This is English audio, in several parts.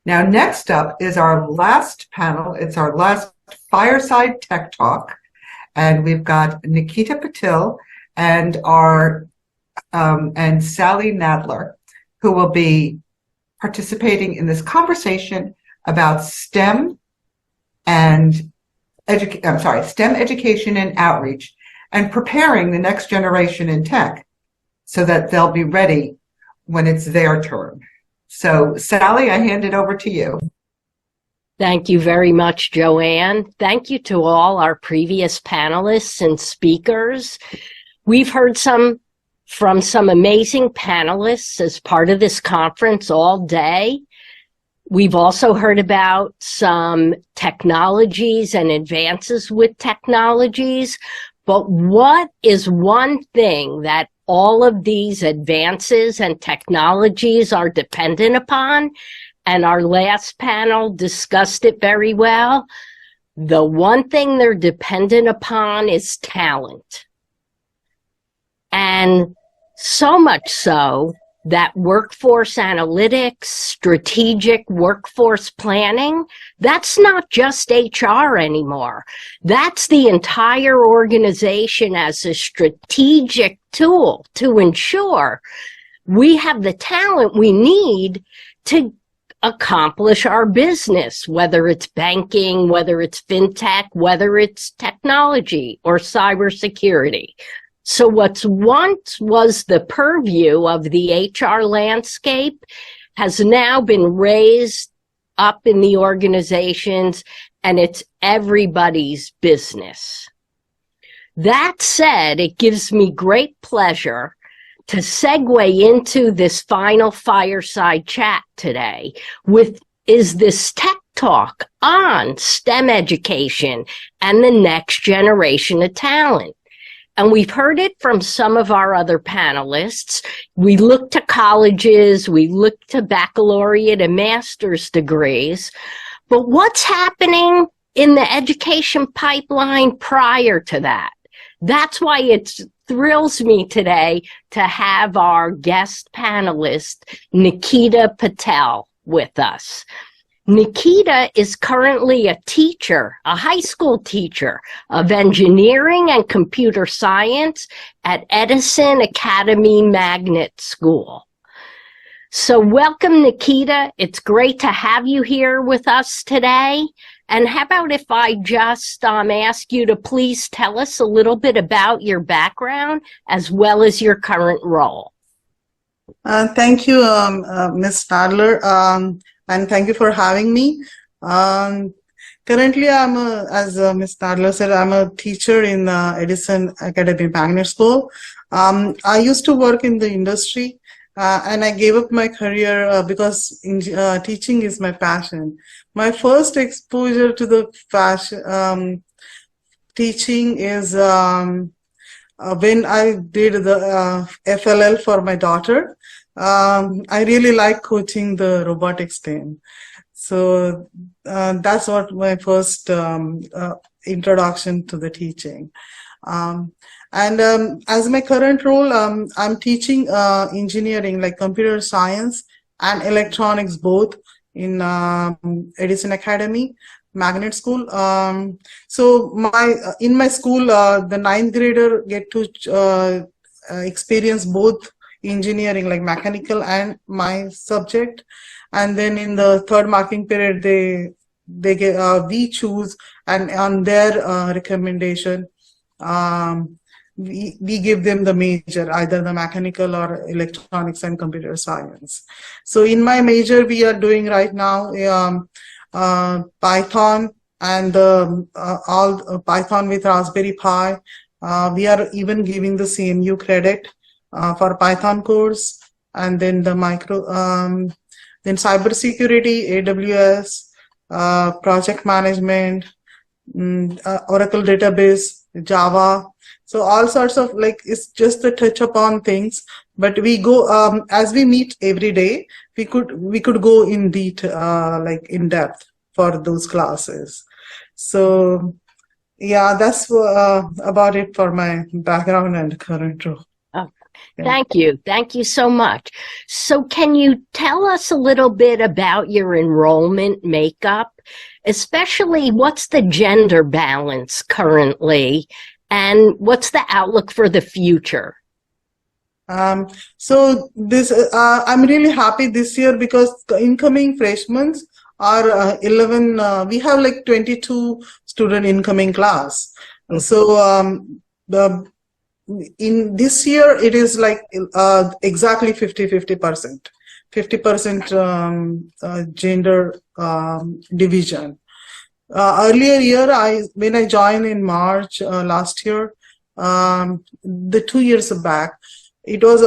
Now, next up is our last panel. It's our last fireside tech talk. And we've got Nikita Patil and and Sally Nadler, who will be participating in this conversation about STEM education and outreach, and preparing the next generation in tech so that they'll be ready when it's their turn. So, Sally, I hand it over to you. Thank you very much, Joanne. Thank you to all our previous panelists and speakers. We've heard from some amazing panelists as part of this conference all day. We've also heard about some technologies and advances with technologies. But what is one thing that all of these advances and technologies are dependent upon? And our last panel discussed it very well. The one thing they're dependent upon is talent. And so much so that workforce analytics, strategic workforce planning, that's not just HR anymore. That's the entire organization as a strategic tool to ensure we have the talent we need to accomplish our business, whether it's banking, whether it's fintech, whether it's technology or cybersecurity. So what once was the purview of the HR landscape has now been raised up in the organizations, and it's everybody's business. That said, it gives me great pleasure to segue into this final fireside chat today is this tech talk on STEM education and the next generation of talent. And we've heard it from some of our other panelists. We look to colleges, we look to baccalaureate and master's degrees, but what's happening in the education pipeline prior to that? That's why it thrills me today to have our guest panelist, Nikita Patil, with us. Nikita is currently a teacher, a high school teacher of engineering and computer science at Edison Academy Magnet School. So welcome, Nikita. It's great to have you here with us today. And how about if I just ask you to please tell us a little bit about your background as well as your current role? Thank you, Ms. Nadler. And thank you for having me. Currently, as Ms. Nadler said, I'm a teacher in Edison Academy Magnet School. I used to work in the industry, and I gave up my career because teaching is my passion. My first exposure to the teaching is when I did the FLL for my daughter. I really like coaching the robotics team. So that's what my first introduction to the teaching. As my current role, I'm teaching engineering, like computer science and electronics, both in Edison Academy Magnet School. So in my school, the 9th grader get to experience both engineering, like mechanical and my subject, and then in the third marking period they get we choose, and on their recommendation we give them the major, either the mechanical or electronics and computer science. So in my major we are doing right now Python and all Python with Raspberry Pi. We are even giving the CMU credit for Python course, and then the then cybersecurity, AWS, project management, Oracle database, Java. So all sorts of, like, it's just a touch upon things, but we go as we meet every day. We could go in detail, like in depth for those classes. So yeah, that's about it for my background and current role. Oh, Thank you. Thank you so much. So can you tell us a little bit about your enrollment makeup, especially what's the gender balance currently and what's the outlook for the future? So this, I'm really happy this year because the incoming freshmen are 11, we have like 22 student incoming class. So in this year, it is like exactly 50%, 50% gender division. Earlier year, when I joined in March last year, the 2 years back, it was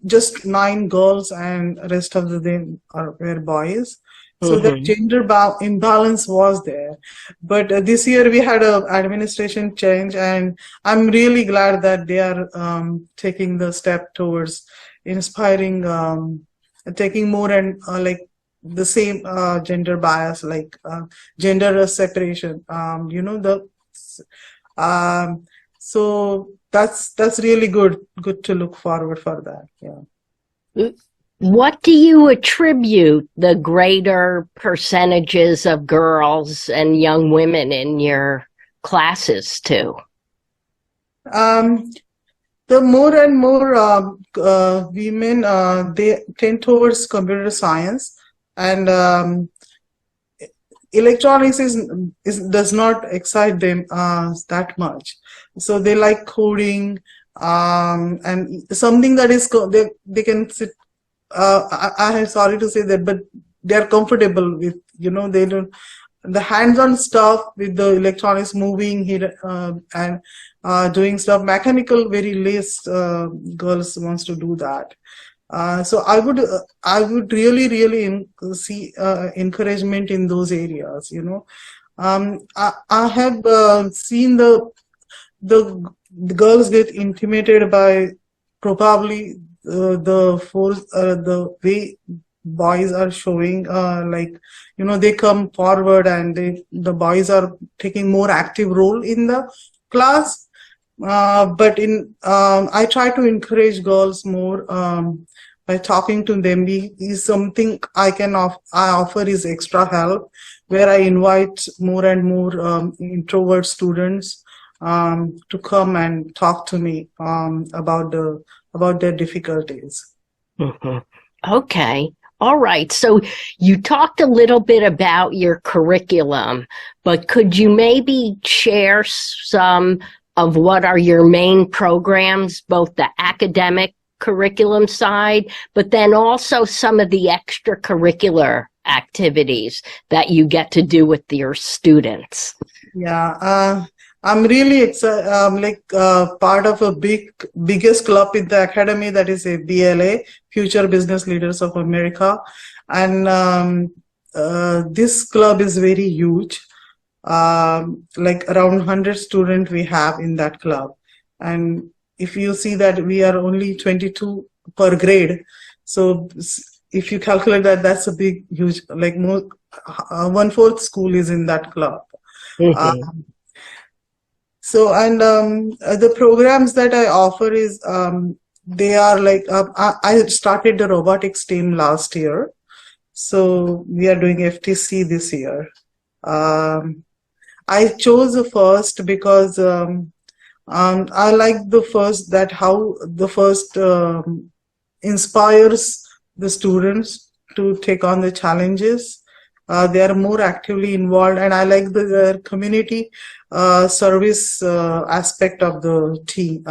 just 9 girls and rest of them were boys. So the gender imbalance was there. But this year we had a administration change, and I'm really glad that they are taking the step towards inspiring, taking more and like the same gender bias, like gender separation. So that's really good to look forward for that. Yeah. What do you attribute the greater percentages of girls and young women in your classes to? The more and more women, they tend towards computer science, and electronics does not excite them that much. So they like coding, and something that is they can sit. I'm sorry to say that, but they're comfortable with, they don't, the hands-on stuff with the electronics moving here and doing stuff mechanical, very least girls wants to do that. So I would really see encouragement in those areas. I have seen the girls get intimidated by probably the way boys are showing, they come forward and the boys are taking more active role in the class. But I try to encourage girls more by talking to them. Is something I offer is extra help, where I invite more and more introvert students to come and talk to me about their difficulties. Okay. All right. So you talked a little bit about your curriculum, but could you maybe share some of what are your main programs, both the academic curriculum side, but then also some of the extracurricular activities that you get to do with your students? Yeah. I'm really excited, part of a biggest club in the academy, that is a BLA, Future Business Leaders of America. And this club is very huge, like around 100 students we have in that club. And if you see that we are only 22 per grade, so if you calculate that, that's a huge, like more, 1/4 school is in that club. So, and the programs that I offer is, they are like, I started the robotics team last year. So we are doing FTC this year. I chose the first because I like the first, that how the first inspires the students to take on the challenges. They are more actively involved, and I like the community service aspect of the team,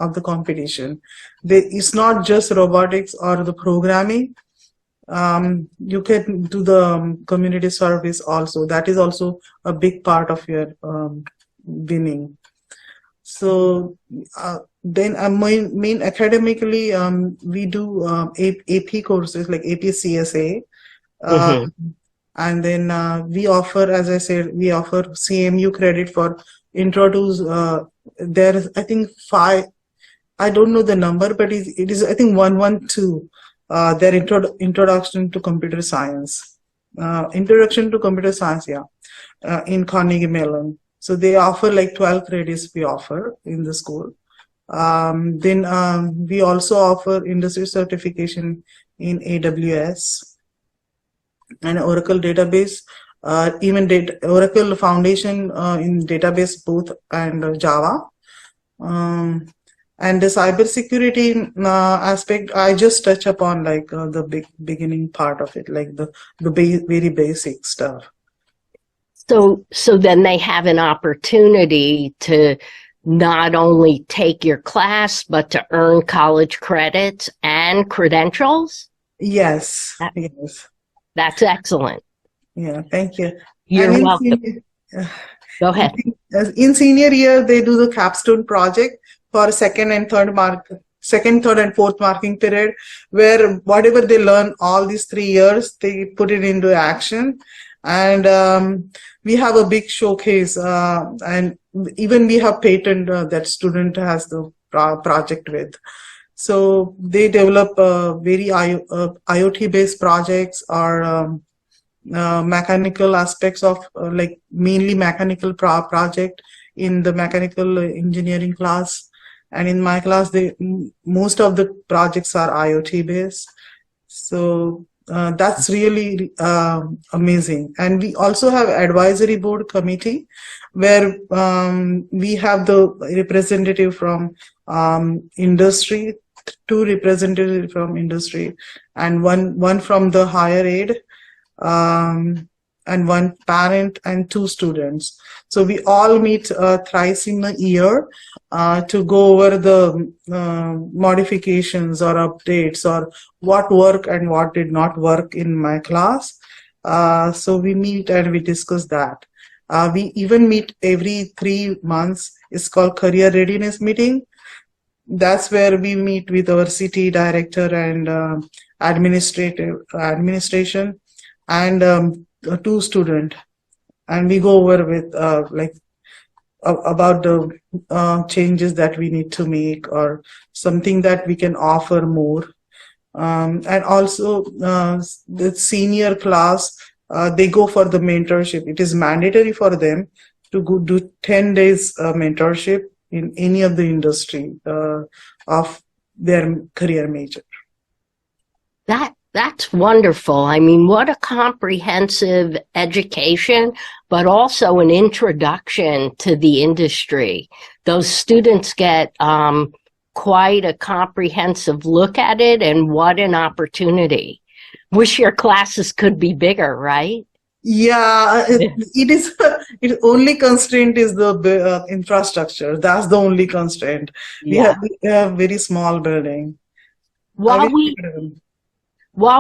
of the competition. It's not just robotics or the programming. You can do the community service also. That is also a big part of your winning. So then main academically, we do AP courses like AP CSA. And then we offer, as I said, we offer CMU credit for intro to, there is, I think, 5, I don't know the number, but it is I think 112, their introduction to computer science. Introduction to computer science, in Carnegie Mellon. So they offer like 12 credits we offer in the school. Then we also offer industry certification in AWS and Oracle database, even Oracle Foundation in database both and Java. And the cybersecurity aspect, I just touch upon like the beginning part of it, like the very basic stuff. So then they have an opportunity to not only take your class, but to earn college credits and credentials? Yes, yes. That's excellent. Yeah, thank you. You're And welcome. Go ahead. In senior year, they do the capstone project for second, third, and fourth marking period, where whatever they learn all these 3 years, they put it into action. And we have a big showcase, and even we have patent that student has the project with. So they develop very IoT-based projects or mechanical aspects of like mainly mechanical project in the mechanical engineering class. And in my class, most of the projects are IoT based. So that's really amazing. And we also have advisory board committee where we have the representative from industry, 2 representatives from industry, and one from the higher ed, and 1 parent and 2 students. So we all meet thrice in a year to go over the modifications or updates or what worked and what did not work in my class. So we meet and we discuss that. We even meet every 3 months. It's called career readiness meeting. That's where we meet with our city director and administration and 2 students, and we go over with like about the changes that we need to make or something that we can offer more. And also the senior class, they go for the mentorship. It is mandatory for them to go do 10 days mentorship in any of the industry of their career major. That's wonderful. I mean, what a comprehensive education, but also an introduction to the industry. Those students get quite a comprehensive look at it, and what an opportunity. Wish your classes could be bigger, right? Yeah, it is. Its only constraint is the infrastructure. That's the only constraint. Yeah. We have very small building. While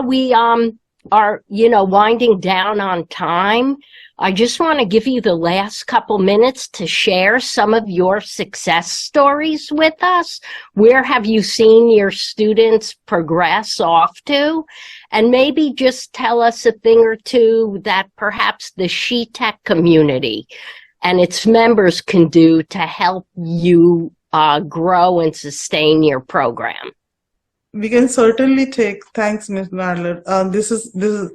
we are, winding down on time, I just want to give you the last couple minutes to share some of your success stories with us. Where have you seen your students progress off to? And maybe just tell us a thing or two that perhaps the SheTek community and its members can do to help you grow and sustain your program. We can certainly thanks, Ms. Nadler. This is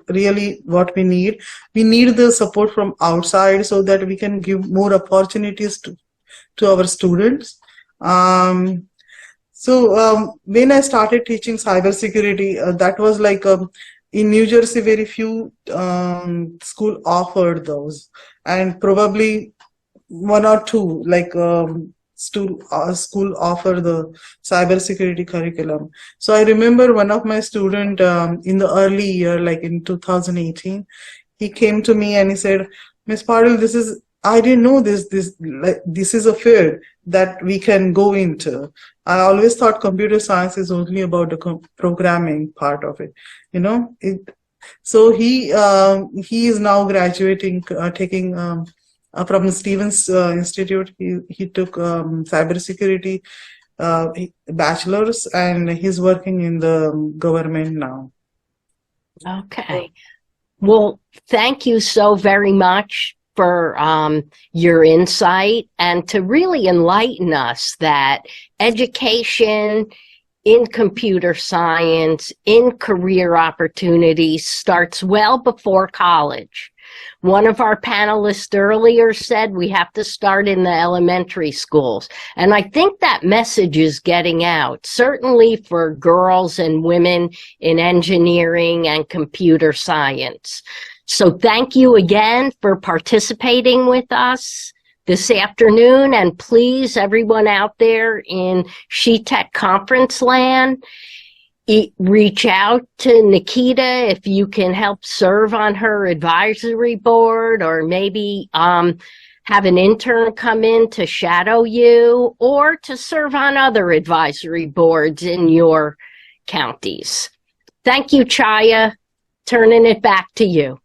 really what we need. We need the support from outside so that we can give more opportunities to our students. So when I started teaching cybersecurity, that was like in New Jersey, very few school offered those, and probably 1 or 2 like school offer the cybersecurity curriculum. So I remember one of my student in the early year, like in 2018, he came to me and he said, "Ms. Patil, I didn't know this is a field that we can go into. I always thought computer science is only about the programming part of it, So he is now graduating, taking from the Stevens Institute. He took cybersecurity bachelor's, and he's working in the government now. Okay. Well, thank you so very much for your insight and to really enlighten us that education in computer science, in career opportunities starts well before college. One of our panelists earlier said we have to start in the elementary schools. And I think that message is getting out, certainly for girls and women in engineering and computer science. So thank you again for participating with us this afternoon. And please, everyone out there in SheTek conference land, reach out to Nikita if you can help serve on her advisory board, or maybe have an intern come in to shadow you, or to serve on other advisory boards in your counties. Thank you, Chaya. Turning it back to you.